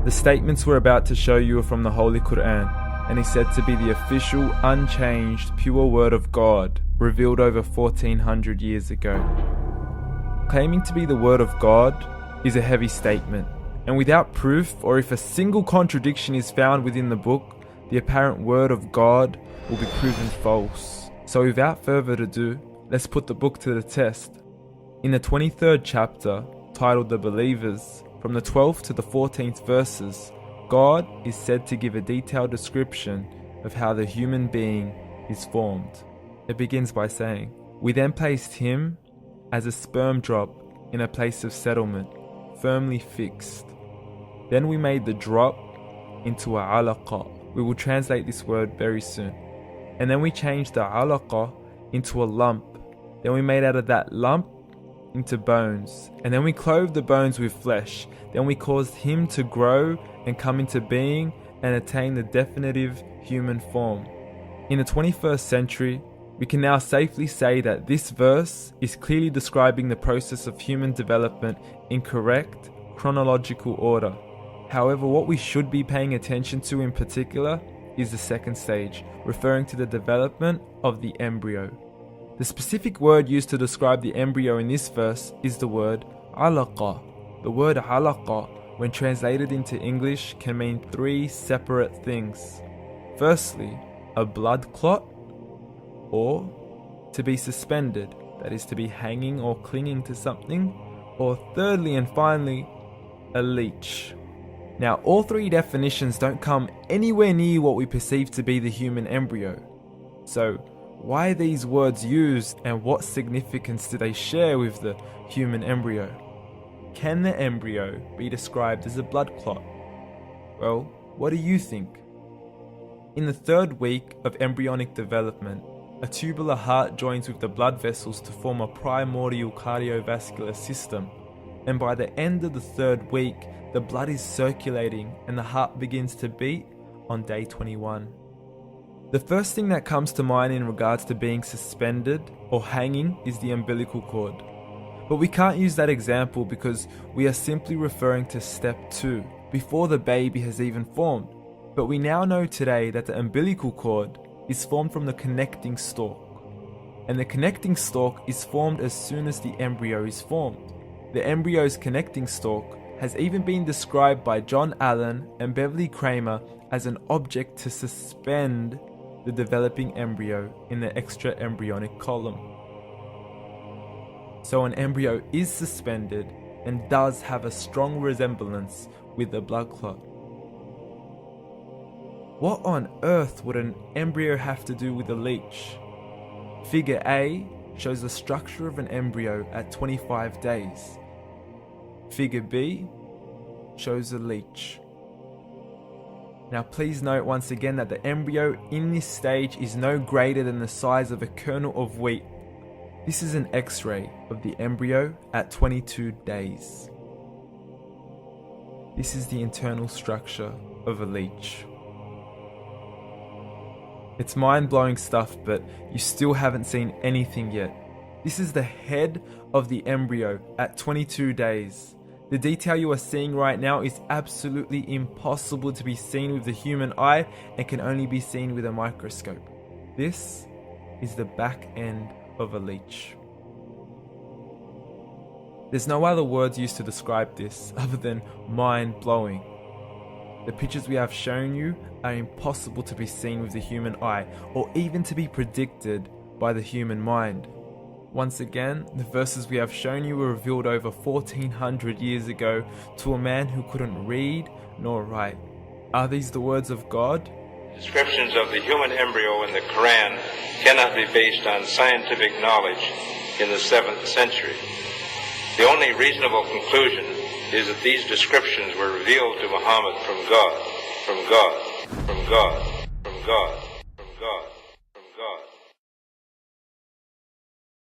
The statements we're about to show you are from the Holy Quran, and is said to be the official, unchanged, pure word of God, revealed over 1400 years ago. Claiming to be the word of God is a heavy statement, and without proof, or if a single contradiction is found within the book, the apparent word of God will be proven false. So without further ado, let's put the book to the test. In the 23rd chapter, titled The Believers, from the 12th to the 14th verses, God is said to give a detailed description of how the human being is formed. It begins by saying, "We then placed him as a sperm drop in a place of settlement, firmly fixed. Then we made the drop into a alaqa." We will translate this word very soon. "And then we changed the alaqa into a lump. Then we made out of that lump into bones. And then we clothed the bones with flesh. Then we caused him to grow and come into being and attain the definitive human form." In the 21st century, we can now safely say that this verse is clearly describing the process of human development in correct chronological order. However, what we should be paying attention to in particular is the second stage, referring to the development of the embryo. The specific word used to describe the embryo in this verse is the word alaqa. The word alaqa, when translated into English, can mean three separate things. Firstly, a blood clot, or to be suspended, that is to be hanging or clinging to something, or thirdly and finally, a leech. Now, all three definitions don't come anywhere near what we perceive to be the human embryo. So, why are these words used, and what significance do they share with the human embryo? Can the embryo be described as a blood clot? Well, what do you think? In the 3rd week of embryonic development, a tubular heart joins with the blood vessels to form a primordial cardiovascular system, and by the end of the 3rd week, the blood is circulating and the heart begins to beat on day 21. The first thing that comes to mind in regards to being suspended or hanging is the umbilical cord. But we can't use that example because we are simply referring to step 2, before the baby has even formed. But we now know today that the umbilical cord is formed from the connecting stalk. And the connecting stalk is formed as soon as the embryo is formed. The embryo's connecting stalk has even been described by John Allen and Beverly Kramer as an object to suspend the developing embryo in the extra-embryonic column. So an embryo is suspended and does have a strong resemblance with a blood clot. What on earth would an embryo have to do with a leech? Figure A shows the structure of an embryo at 25 days. Figure B shows a leech. Now please note once again that the embryo in this stage is no greater than the size of a kernel of wheat. This is an X-ray of the embryo at 22 days. This is the internal structure of a leech. It's mind-blowing stuff, but you still haven't seen anything yet. This is the head of the embryo at 22 days. The detail you are seeing right now is absolutely impossible to be seen with the human eye and can only be seen with a microscope. This is the back end of a leech. There's no other words used to describe this other than mind-blowing. The pictures we have shown you are impossible to be seen with the human eye or even to be predicted by the human mind. Once again, the verses we have shown you were revealed over 1400 years ago to a man who couldn't read nor write. Are these the words of God? Descriptions of the human embryo in the Quran cannot be based on scientific knowledge in the 7th century. The only reasonable conclusion is that these descriptions were revealed to Muhammad from God, from God, from God, from God, from God.